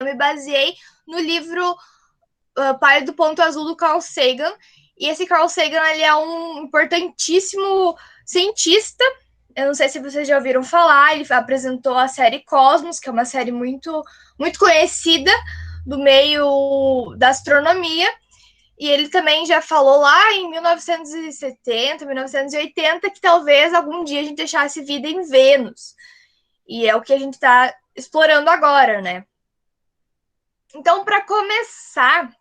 me baseei no livro Pai do Ponto Azul, do Carl Sagan. E esse Carl Sagan, ele é um importantíssimo cientista. Eu não sei se vocês já ouviram falar, ele apresentou a série Cosmos, que é uma série muito, muito conhecida do meio da astronomia. E ele também já falou lá em 1970, 1980, que talvez algum dia a gente deixasse vida em Vênus. E é o que a gente está explorando agora, né? Então, para começar,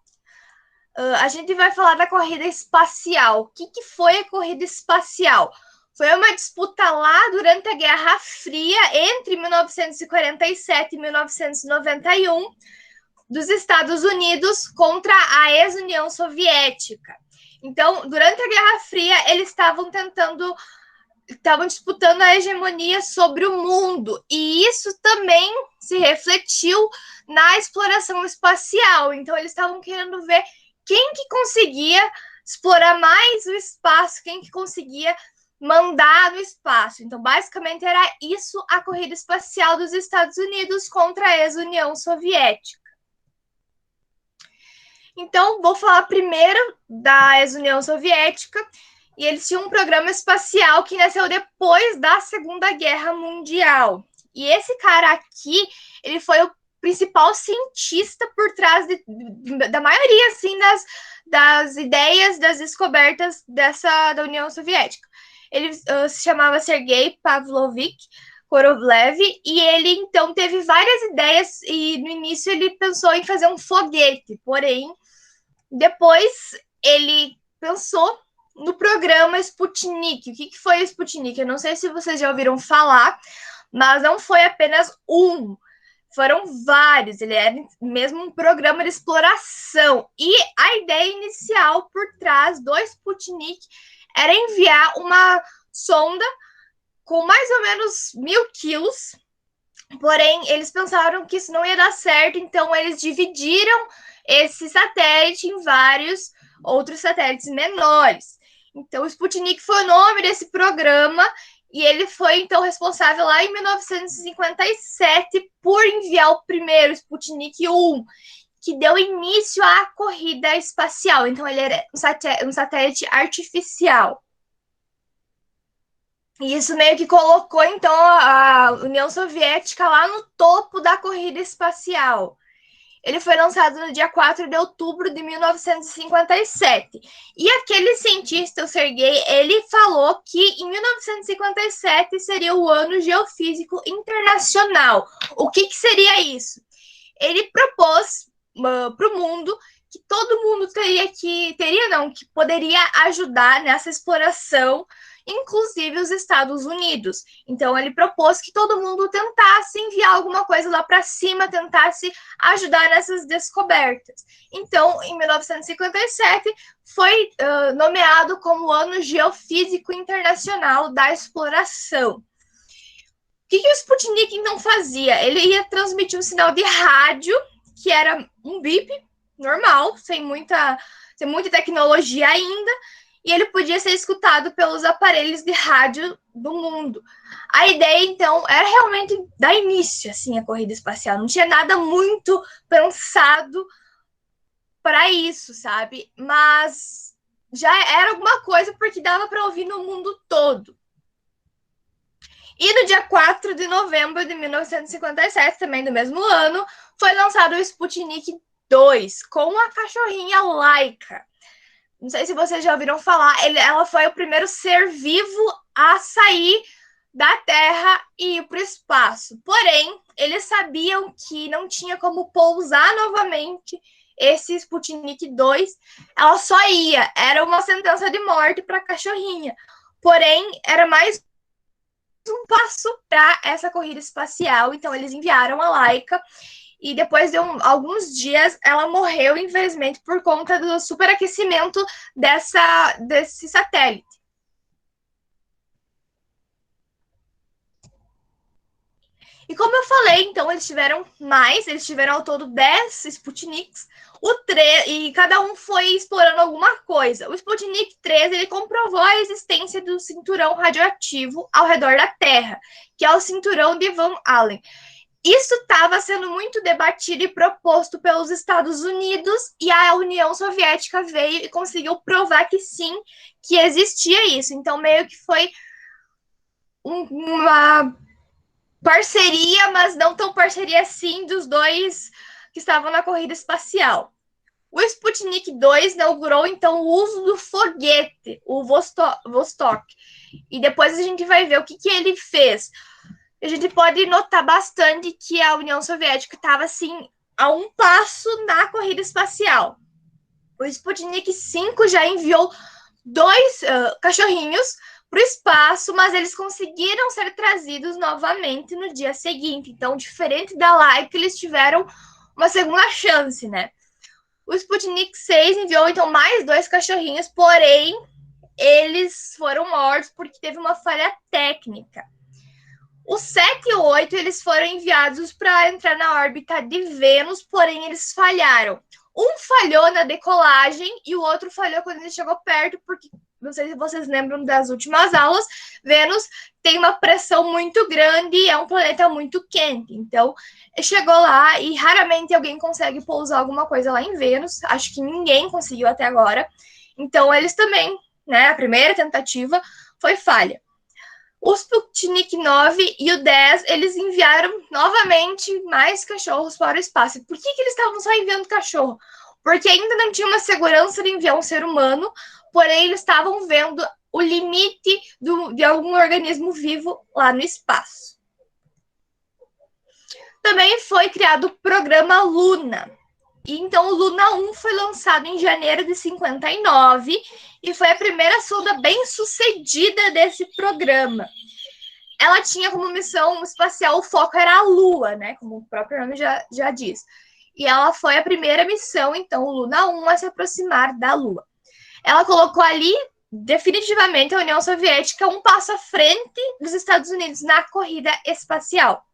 a gente vai falar da corrida espacial. O que foi a corrida espacial? Foi uma disputa lá durante a Guerra Fria, entre 1947 e 1991, dos Estados Unidos contra a ex-União Soviética. Então, durante a Guerra Fria, eles estavam disputando a hegemonia sobre o mundo, e isso também se refletiu na exploração espacial. Então, eles estavam querendo ver quem que conseguia explorar mais o espaço, quem que conseguia mandar no espaço. Então, basicamente, era isso a corrida espacial dos Estados Unidos contra a ex-União Soviética. Então, vou falar primeiro da ex-União Soviética, e eles tinham um programa espacial que nasceu depois da Segunda Guerra Mundial. E esse cara aqui, ele foi o principal cientista por trás da maioria, assim, das ideias, das descobertas da União Soviética. Ele se chamava Sergei Pavlovich Korolev, e ele, então, teve várias ideias, e no início ele pensou em fazer um foguete, porém, depois ele pensou no programa Sputnik. O que foi o Sputnik? Eu não sei se vocês já ouviram falar, mas não foi apenas um, foram vários. Ele era mesmo um programa de exploração. E a ideia inicial por trás do Sputnik era enviar uma sonda com mais ou menos 1.000 quilos. Porém, eles pensaram que isso não ia dar certo, então eles dividiram esse satélite em vários outros satélites menores. Então, o Sputnik foi o nome desse programa, e ele foi, então, responsável lá em 1957 por enviar o primeiro Sputnik 1, que deu início à corrida espacial. Então, ele era um satélite artificial. E isso meio que colocou, então, a União Soviética lá no topo da corrida espacial. Ele foi lançado no dia 4 de outubro de 1957. E aquele cientista, o Sergei, ele falou que em 1957 seria o ano geofísico internacional. O que seria isso? Ele propôs para o mundo que todo mundo que poderia ajudar nessa exploração, inclusive os Estados Unidos. Então, ele propôs que todo mundo tentasse enviar alguma coisa lá para cima, tentasse ajudar nessas descobertas. Então, em 1957, foi nomeado como o Ano Geofísico Internacional da Exploração. O que o Sputnik então fazia? Ele ia transmitir um sinal de rádio, que era um bip normal, sem muita tecnologia ainda, e ele podia ser escutado pelos aparelhos de rádio do mundo. A ideia, então, era realmente dar início, assim, à corrida espacial. Não tinha nada muito pensado para isso, sabe? Mas já era alguma coisa porque dava para ouvir no mundo todo. E no dia 4 de novembro de 1957, também do mesmo ano, foi lançado o Sputnik 2, com a cachorrinha Laika. Não sei se vocês já ouviram falar, ela foi o primeiro ser vivo a sair da Terra e ir para o espaço. Porém, eles sabiam que não tinha como pousar novamente esse Sputnik 2. Ela só ia, era uma sentença de morte para a cachorrinha. Porém, era mais um passo para essa corrida espacial. Então, eles enviaram a Laika, e depois de alguns dias ela morreu, infelizmente, por conta do superaquecimento desse satélite. E como eu falei, então, eles tiveram ao todo 10 Sputniks, e cada um foi explorando alguma coisa. O Sputnik 3, ele comprovou a existência do cinturão radioativo ao redor da Terra, que é o cinturão de Van Allen. Isso estava sendo muito debatido e proposto pelos Estados Unidos, e a União Soviética veio e conseguiu provar que sim, que existia isso. Então, meio que foi uma parceria, mas não tão parceria assim, dos dois que estavam na corrida espacial. O Sputnik 2 inaugurou, então, o uso do foguete, o Vostok. E depois a gente vai ver o que ele fez. A gente pode notar bastante que a União Soviética estava, assim, a um passo na corrida espacial. O Sputnik 5 já enviou dois cachorrinhos para o espaço, mas eles conseguiram ser trazidos novamente no dia seguinte. Então, diferente da Laika, eles tiveram uma segunda chance, né? O Sputnik 6 enviou, então, mais dois cachorrinhos, porém, eles foram mortos porque teve uma falha técnica. Os 7 e 8 eles foram enviados para entrar na órbita de Vênus, porém eles falharam. Um falhou na decolagem e o outro falhou quando ele chegou perto, porque, não sei se vocês lembram das últimas aulas, Vênus tem uma pressão muito grande e é um planeta muito quente. Então, chegou lá e raramente alguém consegue pousar alguma coisa lá em Vênus. Acho que ninguém conseguiu até agora. Então, eles também, né, a primeira tentativa foi falha. O Sputnik 9 e o 10, eles enviaram novamente mais cachorros para o espaço. Por que eles estavam só enviando cachorro? Porque ainda não tinha uma segurança de enviar um ser humano, porém eles estavam vendo o limite de algum organismo vivo lá no espaço. Também foi criado o programa Luna. E então o Luna 1 foi lançado em janeiro de 59 e foi a primeira sonda bem sucedida desse programa. Ela tinha como missão espacial, o foco era a Lua, né? Como o próprio nome já diz. E ela foi a primeira missão, então, o Luna 1, a se aproximar da Lua. Ela colocou ali, definitivamente, a União Soviética um passo à frente dos Estados Unidos na corrida espacial.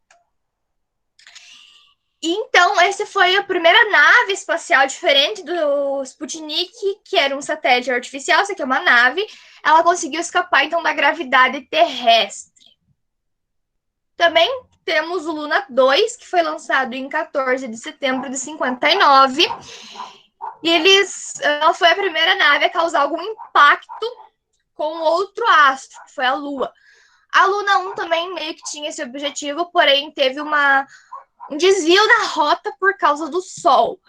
E, então, essa foi a primeira nave espacial diferente do Sputnik, que era um satélite artificial, isso aqui é uma nave. Ela conseguiu escapar, então, da gravidade terrestre. Também temos o Luna 2, que foi lançado em 14 de setembro de 59. E ela foi a primeira nave a causar algum impacto com outro astro, que foi a Lua. A Luna 1 também meio que tinha esse objetivo, porém teve um desvio da rota por causa do Sol.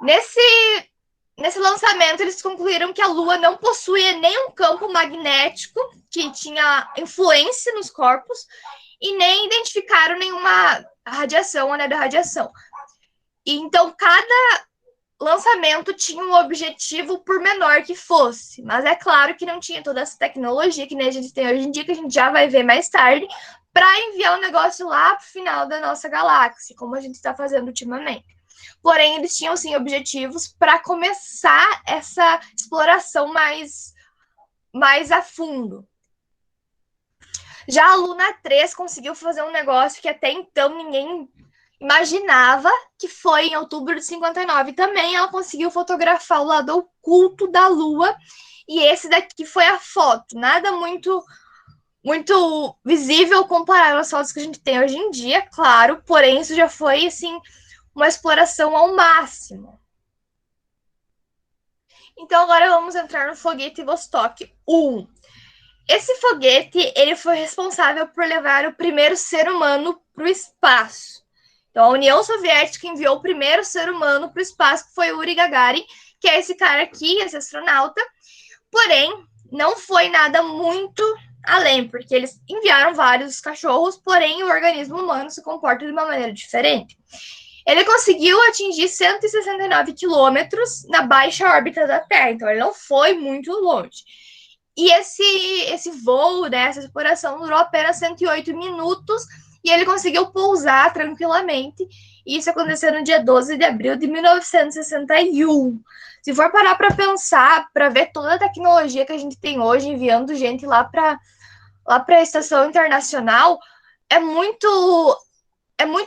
Nesse lançamento, eles concluíram que a Lua não possuía nenhum campo magnético que tinha influência nos corpos e nem identificaram nenhuma radiação, né, da radiação. E, então, cada lançamento tinha um objetivo, por menor que fosse. Mas é claro que não tinha toda essa tecnologia que nem a gente tem hoje em dia, que a gente já vai ver mais tarde, para enviar o negócio lá para o final da nossa galáxia, como a gente está fazendo ultimamente. Porém, eles tinham, sim, objetivos para começar essa exploração mais a fundo. Já a Luna 3 conseguiu fazer um negócio que até então ninguém imaginava, que foi em outubro de 59 também. Ela conseguiu fotografar o lado oculto da Lua, e esse daqui foi a foto. Nada muito visível comparado às fotos que a gente tem hoje em dia, claro, porém isso já foi, assim, uma exploração ao máximo. Então agora vamos entrar no foguete Vostok 1. Esse foguete, ele foi responsável por levar o primeiro ser humano para o espaço. Então, a União Soviética enviou o primeiro ser humano para o espaço, que foi Yuri Gagarin, que é esse cara aqui, esse astronauta. Porém, não foi nada muito além, porque eles enviaram vários cachorros, porém o organismo humano se comporta de uma maneira diferente. Ele conseguiu atingir 169 quilômetros na baixa órbita da Terra, então ele não foi muito longe. E esse voo, né, essa exploração durou apenas 108 minutos e ele conseguiu pousar tranquilamente. E isso aconteceu no dia 12 de abril de 1961. Se for parar para pensar, para ver toda a tecnologia que a gente tem hoje, enviando gente lá para a Estação Internacional, é muito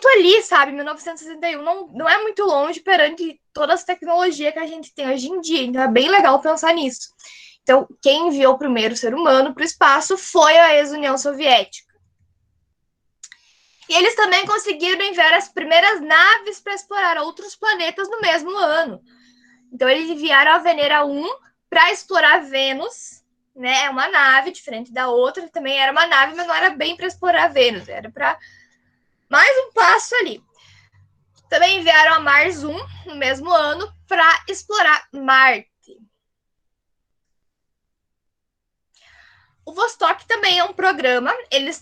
ali, sabe? 1961 não é muito longe perante toda essa tecnologia que a gente tem hoje em dia. Então é bem legal pensar nisso. Então, quem enviou o primeiro ser humano para o espaço foi a ex-União Soviética. E eles também conseguiram enviar as primeiras naves para explorar outros planetas no mesmo ano. Então, eles enviaram a Venera 1 para explorar Vênus, né? É uma nave diferente da outra, também era uma nave, mas não era bem para explorar Vênus, era para mais um passo ali. Também enviaram a Mars 1 no mesmo ano para explorar Marte. O Vostok também é um programa. Eles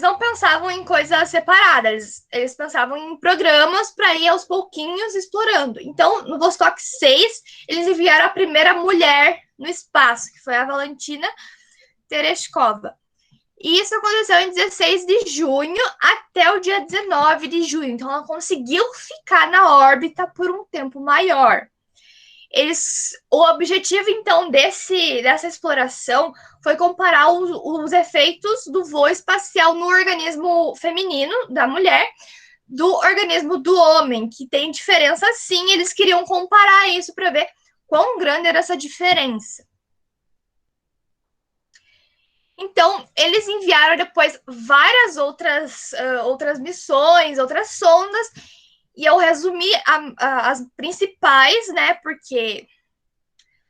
não pensavam em coisas separadas. Eles pensavam em programas para ir aos pouquinhos explorando. Então, no Vostok 6, eles enviaram a primeira mulher no espaço, que foi a Valentina Tereshkova. E isso aconteceu em 16 de junho até o dia 19 de junho. Então, ela conseguiu ficar na órbita por um tempo maior. O objetivo, então, dessa exploração foi comparar os efeitos do voo espacial no organismo feminino da mulher do organismo do homem, que tem diferença sim. Eles queriam comparar isso para ver quão grande era essa diferença. Então, eles enviaram depois várias outras missões, outras sondas, e eu resumi as principais, né, porque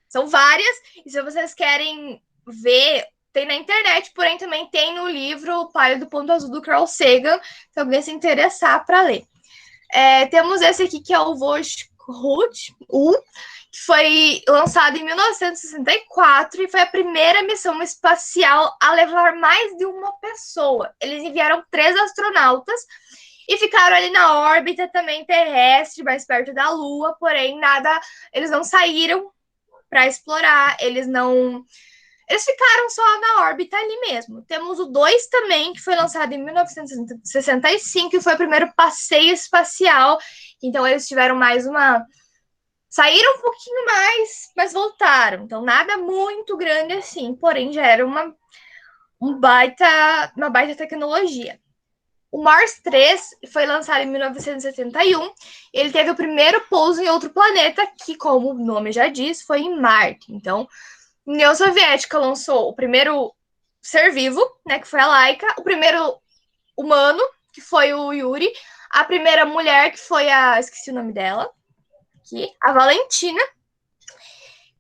são várias, e se vocês querem ver, tem na internet, porém também tem no livro O Palio do Ponto Azul do Carl Sagan, se alguém se interessar para ler. Temos esse aqui que é o Voskhod 1, que foi lançado em 1964 e foi a primeira missão espacial a levar mais de uma pessoa. Eles enviaram 3 astronautas e ficaram ali na órbita também terrestre, mais perto da Lua, porém eles não saíram para explorar, eles ficaram só na órbita ali mesmo. Temos o 2 também, que foi lançado em 1965, e foi o primeiro passeio espacial. Então, eles tiveram saíram um pouquinho mais, mas voltaram. Então, nada muito grande assim, porém já era uma baita tecnologia. O Mars 3 foi lançado em 1971. Ele teve o primeiro pouso em outro planeta, que, como o nome já diz, foi em Marte. Então, a União Soviética lançou o primeiro ser vivo, né, que foi a Laika, o primeiro humano, que foi o Yuri, a primeira mulher, que foi esqueci o nome dela, aqui, a Valentina,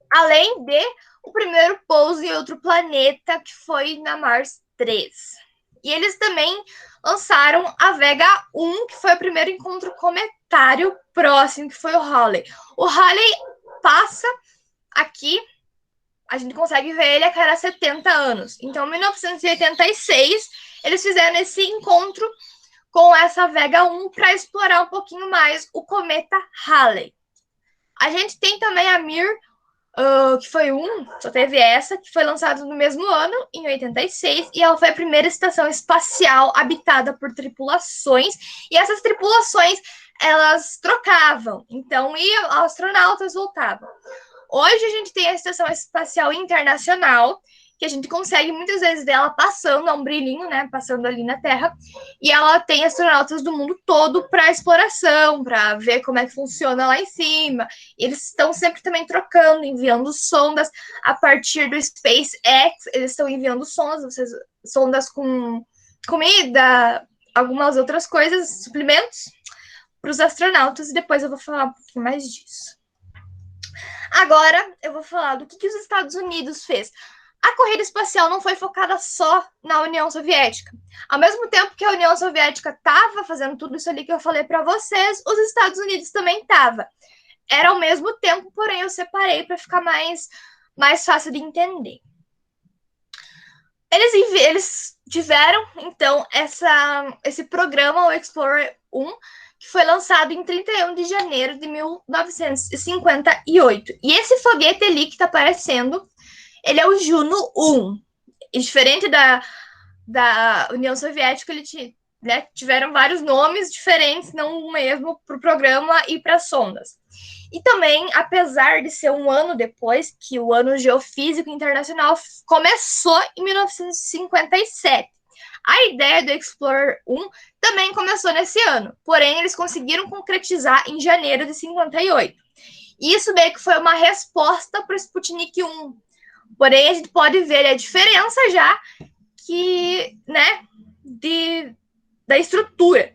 além de o primeiro pouso em outro planeta, que foi na Mars 3. E eles também lançaram a Vega 1, que foi o primeiro encontro cometário próximo, que foi o Halley. O Halley passa aqui, a gente consegue ver ele a cada 70 anos. Então, em 1986, eles fizeram esse encontro com essa Vega 1 para explorar um pouquinho mais o cometa Halley. A gente tem também a Mir, que foi só teve essa, que foi lançada no mesmo ano, em 86, e ela foi a primeira estação espacial habitada por tripulações, e essas tripulações, elas trocavam, então astronautas voltavam. Hoje a gente tem a Estação Espacial Internacional, que a gente consegue muitas vezes ver ela passando, é um brilhinho, né, passando ali na Terra, e ela tem astronautas do mundo todo para exploração, para ver como é que funciona lá em cima. E eles estão sempre também trocando, enviando sondas a partir do SpaceX, eles estão enviando sondas com comida, algumas outras coisas, suplementos, para os astronautas, e depois eu vou falar um pouquinho mais disso. Agora, eu vou falar do que os Estados Unidos fez. A corrida espacial não foi focada só na União Soviética. Ao mesmo tempo que a União Soviética estava fazendo tudo isso ali que eu falei para vocês, os Estados Unidos também estavam. Era ao mesmo tempo, porém eu separei para ficar mais fácil de entender. Eles tiveram, então, esse programa, o Explorer 1, que foi lançado em 31 de janeiro de 1958. E esse foguete ali que está aparecendo, ele é o Juno 1. E diferente da União Soviética, tiveram vários nomes diferentes, não o mesmo para o programa e para as sondas. E também, apesar de ser um ano depois, que o Ano Geofísico Internacional começou em 1957. A ideia do Explorer 1 também começou nesse ano, porém eles conseguiram concretizar em janeiro de 58. E isso meio que foi uma resposta para o Sputnik 1. Porém, a gente pode ver a diferença já que, né, da estrutura.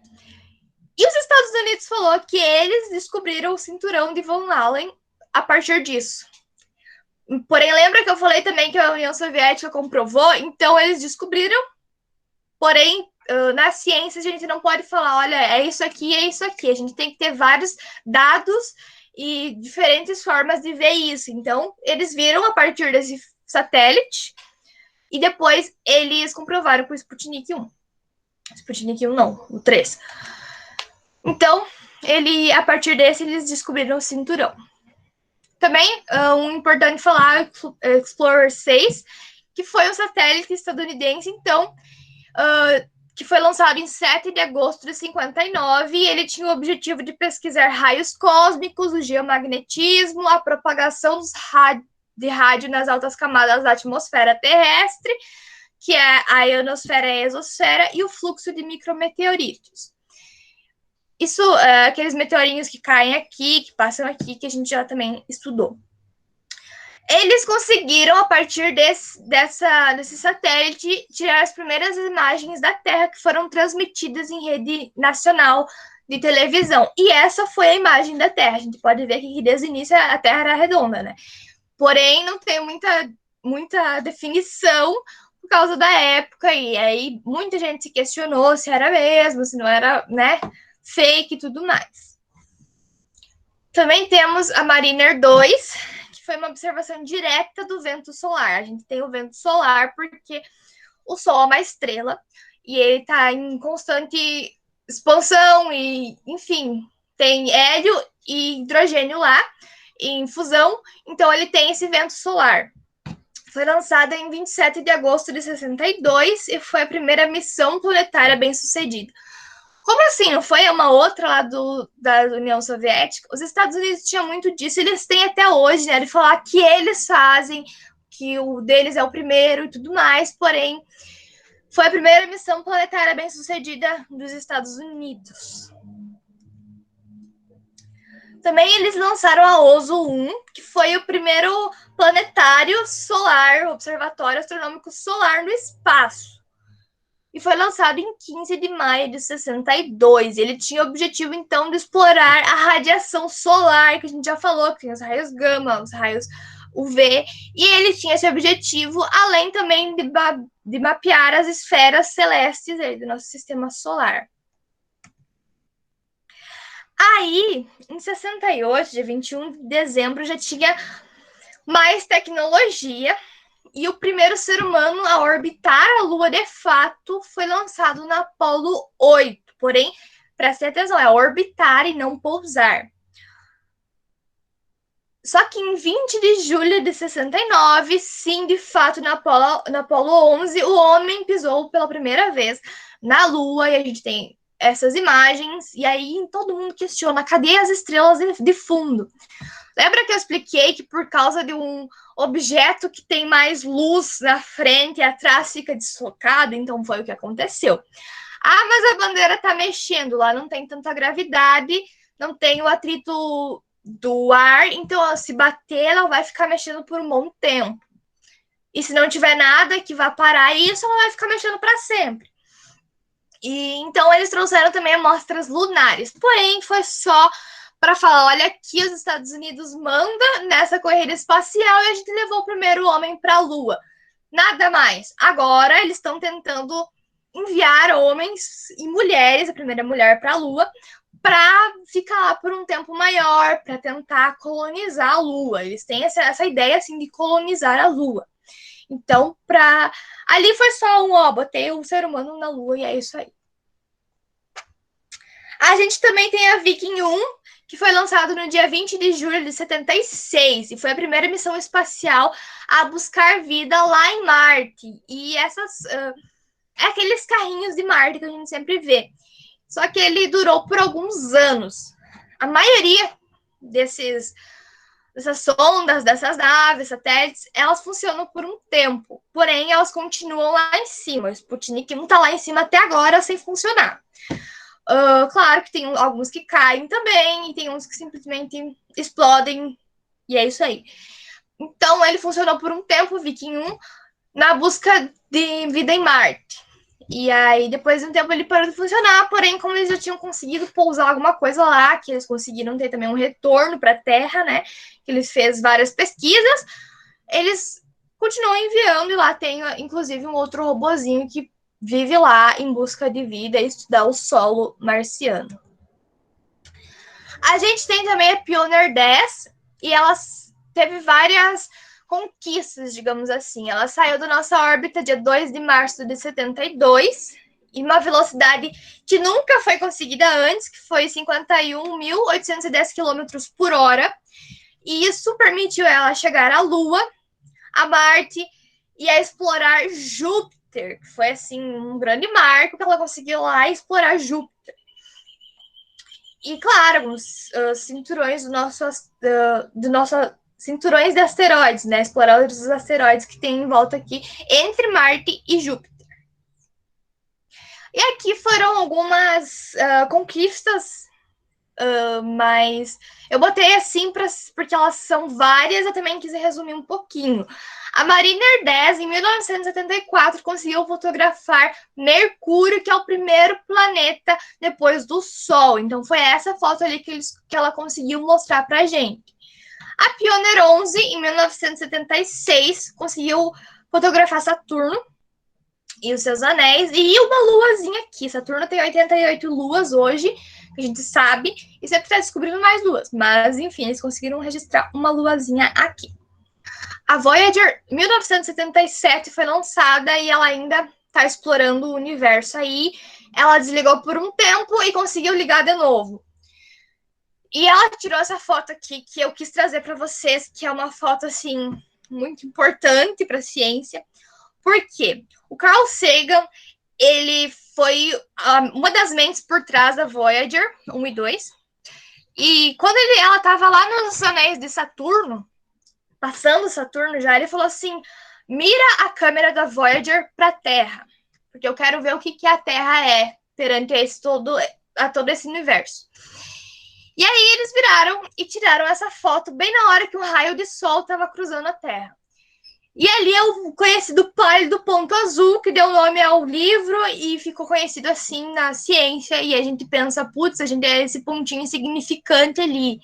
E os Estados Unidos falou que eles descobriram o cinturão de Von Allen a partir disso. Porém, lembra que eu falei também que a União Soviética comprovou? Então, eles descobriram. Porém, na ciência, a gente não pode falar, olha, é isso aqui, é isso aqui. A gente tem que ter vários dados e diferentes formas de ver isso. Então, eles viram a partir desse satélite e depois eles comprovaram com o Sputnik 1. Sputnik 1 não, o 3. Então, a partir desse, eles descobriram o cinturão. Também, um importante falar, Explorer 6, que foi um satélite estadunidense, então, que foi lançado em 7 de agosto de 59, e ele tinha o objetivo de pesquisar raios cósmicos, o geomagnetismo, a propagação de rádio nas altas camadas da atmosfera terrestre, que é a ionosfera e a exosfera, e o fluxo de micrometeoritos. Isso, aqueles meteorinhos que caem aqui, que passam aqui, que a gente já também estudou. Eles conseguiram, a partir desse satélite, tirar as primeiras imagens da Terra que foram transmitidas em rede nacional de televisão. E essa foi a imagem da Terra. A gente pode ver que desde o início a Terra era redonda, né? Porém, não tem muita definição por causa da época. E aí muita gente se questionou se era mesmo, se não era, né, fake e tudo mais. Também temos a Mariner 2, foi uma observação direta do vento solar. A gente tem o vento solar porque o Sol é uma estrela e ele está em constante expansão e, enfim, tem hélio e hidrogênio lá em fusão, então ele tem esse vento solar. Foi lançada em 27 de agosto de 62 e foi a primeira missão planetária bem-sucedida. Como assim? Não foi uma outra lá da União Soviética? Os Estados Unidos tinham muito disso, eles têm até hoje, né? De falar que eles fazem, que o deles é o primeiro e tudo mais, porém, foi a primeira missão planetária bem-sucedida dos Estados Unidos. Também eles lançaram a OSO 1, que foi o primeiro planetário solar, observatório astronômico solar no espaço. E foi lançado em 15 de maio de 62. Ele tinha o objetivo, então, de explorar a radiação solar, que a gente já falou, que tem os raios gama, os raios UV, e ele tinha esse objetivo, além também de mapear as esferas celestes aí do nosso sistema solar. Aí, em 68, dia 21 de dezembro, já tinha mais tecnologia, e o primeiro ser humano a orbitar a Lua de fato foi lançado na Apollo 8. Porém, prestem atenção, é orbitar e não pousar. Só que em 20 de julho de 69, sim, de fato, na Apollo 11, o homem pisou pela primeira vez na Lua, e a gente tem essas imagens, e aí todo mundo questiona, cadê as estrelas de fundo? Lembra que eu expliquei que por causa de um objeto que tem mais luz na frente e atrás fica deslocado? Então foi o que aconteceu. Ah, mas a bandeira tá mexendo, lá não tem tanta gravidade, não tem o atrito do ar, então se bater ela vai ficar mexendo por um bom tempo. E se não tiver nada que vá parar isso, ela vai ficar mexendo para sempre. E então eles trouxeram também amostras lunares, porém foi só para falar, olha, aqui os Estados Unidos manda nessa corrida espacial e a gente levou o primeiro homem para a Lua. Nada mais. Agora eles estão tentando enviar homens e mulheres, a primeira mulher para a Lua, para ficar lá por um tempo maior, para tentar colonizar a Lua. Eles têm essa ideia assim de colonizar a Lua. Então, ali foi só botei um ser humano na Lua e é isso aí. A gente também tem a Viking 1, que foi lançado no dia 20 de julho de 76, e foi a primeira missão espacial a buscar vida lá em Marte. E aqueles carrinhos de Marte que a gente sempre vê. Só que ele durou por alguns anos. A maioria dessas sondas, dessas naves, satélites, elas funcionam por um tempo. Porém, elas continuam lá em cima. O Sputnik não está lá em cima até agora sem funcionar. Claro que tem alguns que caem também, e tem uns que simplesmente explodem, e é isso aí. Então, ele funcionou por um tempo, o Viking 1, na busca de vida em Marte. E aí, depois de um tempo, ele parou de funcionar. Porém, como eles já tinham conseguido pousar alguma coisa lá, que eles conseguiram ter também um retorno para a Terra, né? Que eles fez várias pesquisas, eles continuam enviando. E lá tem, inclusive, um outro robozinho que vive lá em busca de vida e estudar o solo marciano. A gente tem também a Pioneer 10 e ela teve várias conquistas, digamos assim. Ela saiu da nossa órbita dia 2 de março de 72 e uma velocidade que nunca foi conseguida antes, que foi 51.810 km por hora. E isso permitiu ela chegar à Lua, a Marte e a explorar Júpiter, que foi assim um grande marco que ela conseguiu lá explorar Júpiter. E claro, os cinturões do nosso cinturões de asteroides, né? Explorar os asteroides que tem em volta aqui entre Marte e Júpiter. E aqui foram algumas conquistas, mas eu botei assim porque elas são várias, eu também quis resumir um pouquinho. A Mariner 10, em 1974, conseguiu fotografar Mercúrio, que é o primeiro planeta depois do Sol. Então, foi essa foto ali que ela conseguiu mostrar pra gente. A Pioneer 11, em 1976, conseguiu fotografar Saturno e os seus anéis, e uma luazinha aqui. Saturno tem 88 luas hoje, que a gente sabe, e sempre está descobrindo mais luas. Mas, enfim, eles conseguiram registrar uma luazinha aqui. A Voyager 1977 foi lançada e ela ainda está explorando o universo aí. Ela desligou por um tempo e conseguiu ligar de novo. E ela tirou essa foto aqui que eu quis trazer para vocês, que é uma foto assim muito importante para a ciência. Por quê? O Carl Sagan, ele foi uma das mentes por trás da Voyager 1 e 2. E quando ela estava lá nos anéis de Saturno, passando Saturno já, ele falou assim: mira a câmera da Voyager para a Terra, porque eu quero ver o que a Terra é perante a todo esse universo. E aí eles viraram e tiraram essa foto bem na hora que o raio de sol estava cruzando a Terra. E ali é o conhecido pálido ponto azul, que deu nome ao livro e ficou conhecido assim na ciência. E a gente pensa, putz, a gente é esse pontinho insignificante ali.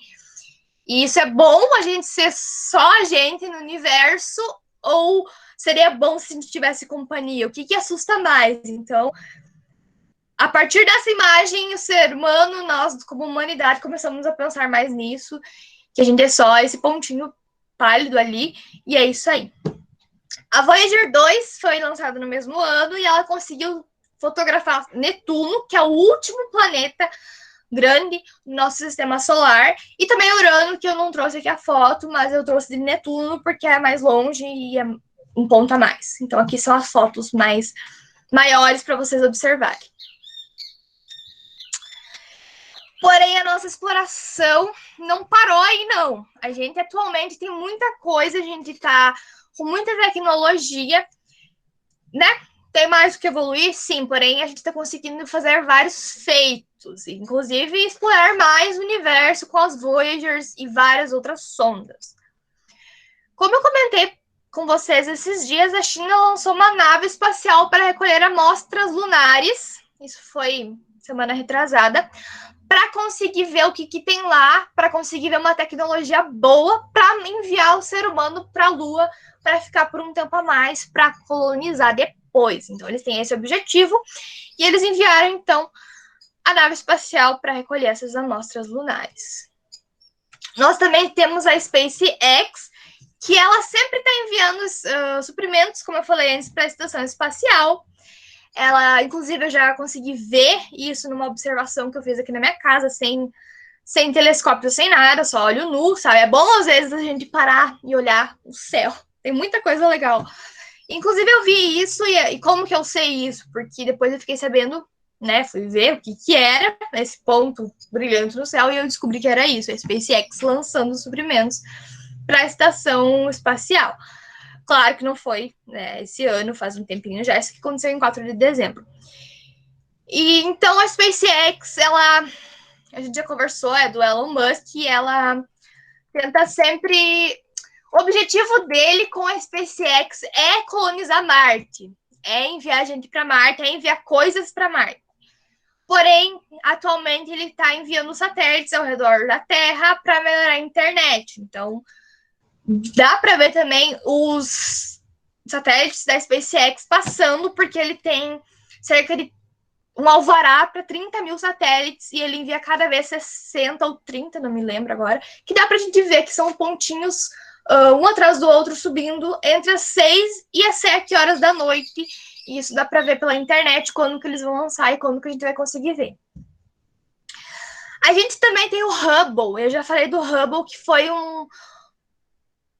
E isso é bom a gente ser só a gente no universo, ou seria bom se a gente tivesse companhia? O que assusta mais? Então, a partir dessa imagem, o ser humano, nós como humanidade, começamos a pensar mais nisso, que a gente é só esse pontinho pálido ali, e é isso aí. A Voyager 2 foi lançada no mesmo ano e ela conseguiu fotografar Netuno, que é o último planeta grande do nosso sistema solar, e também Urano, que eu não trouxe aqui a foto, mas eu trouxe de Netuno porque é mais longe e é um ponto a mais. Então aqui são as fotos maiores para vocês observarem. Porém, a nossa exploração não parou aí, não. A gente atualmente tem muita coisa, a gente está com muita tecnologia, né? Tem mais o que evoluir? Sim, porém a gente está conseguindo fazer vários feitos, inclusive explorar mais o universo com as Voyagers e várias outras sondas. Como eu comentei com vocês esses dias, a China lançou uma nave espacial para recolher amostras lunares, isso foi semana retrasada, para conseguir ver o que tem lá, para conseguir ver uma tecnologia boa para enviar o ser humano para a Lua, para ficar por um tempo a mais, para colonizar depois. Então, eles têm esse objetivo e eles enviaram, então, a nave espacial para recolher essas amostras lunares. Nós também temos a SpaceX, que ela sempre está enviando suprimentos, como eu falei antes, para a estação espacial. Ela, inclusive, eu já consegui ver isso numa observação que eu fiz aqui na minha casa, sem telescópio, sem nada, só olho nu, sabe? É bom, às vezes, a gente parar e olhar o céu. Tem muita coisa legal. Inclusive, eu vi isso, e como que eu sei isso? Porque depois eu fiquei sabendo, né? Fui ver o que era esse ponto brilhante no céu, e eu descobri que era isso, a SpaceX lançando suprimentos para a estação espacial. Claro que não foi, né, esse ano, faz um tempinho já, isso que aconteceu em 4 de dezembro. E então a SpaceX, a gente já conversou, é do Elon Musk, e ela tenta sempre. O objetivo dele com a SpaceX é colonizar Marte. é enviar gente para Marte, é enviar coisas para Marte. Porém, atualmente ele está enviando satélites ao redor da Terra para melhorar a internet. Então, dá para ver também os satélites da SpaceX passando, porque ele tem cerca de um alvará para 30 mil satélites e ele envia cada vez 60 ou 30, não me lembro agora, que dá para a gente ver que são pontinhos um atrás do outro subindo entre as 6 e as 7 horas da noite. E isso dá para ver pela internet quando que eles vão lançar e quando que a gente vai conseguir ver. A gente também tem o Hubble. Eu já falei do Hubble, que foi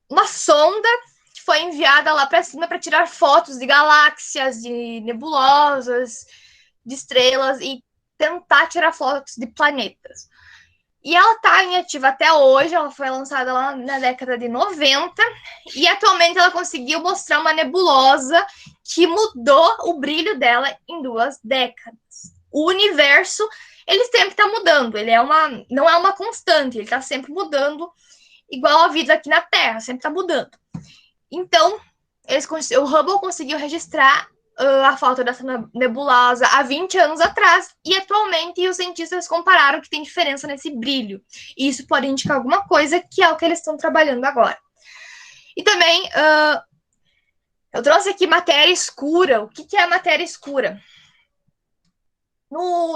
uma sonda que foi enviada lá para cima para tirar fotos de galáxias, de nebulosas, de estrelas e tentar tirar fotos de planetas. E ela está em ativa até hoje, ela foi lançada lá na década de 90, e atualmente ela conseguiu mostrar uma nebulosa que mudou o brilho dela em 2 décadas. O universo, ele sempre está mudando, ele não é uma constante, ele está sempre mudando, igual a vida aqui na Terra, sempre está mudando. Então, o Hubble conseguiu registrar a falta dessa nebulosa há 20 anos atrás, e atualmente os cientistas compararam que tem diferença nesse brilho. E isso pode indicar alguma coisa, que é o que eles estão trabalhando agora. E também, eu trouxe aqui matéria escura. O que é a matéria escura?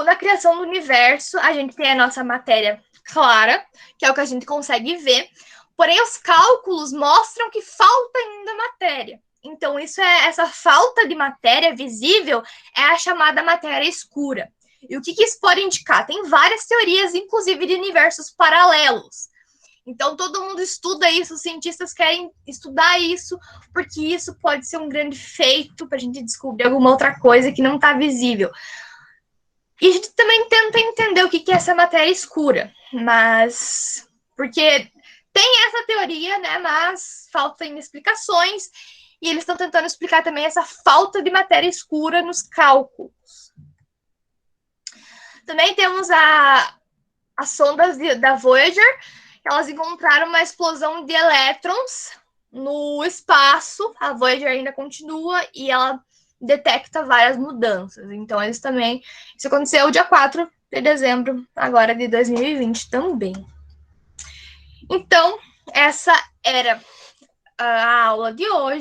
Na criação do universo, a gente tem a nossa matéria clara, que é o que a gente consegue ver, porém os cálculos mostram que falta ainda matéria. Então, essa falta de matéria visível é a chamada matéria escura. E o que isso pode indicar? Tem várias teorias, inclusive de universos paralelos. Então, todo mundo estuda isso, os cientistas querem estudar isso, porque isso pode ser um grande feito para a gente descobrir alguma outra coisa que não está visível. E a gente também tenta entender o que é essa matéria escura, mas porque tem essa teoria, né? Mas faltam explicações, e eles estão tentando explicar também essa falta de matéria escura nos cálculos. Também temos as sondas da Voyager, elas encontraram uma explosão de elétrons no espaço. A Voyager ainda continua e ela detecta várias mudanças. Então, eles também... Isso aconteceu dia 4 de dezembro, agora de 2020 também. Então, essa era a aula de hoje.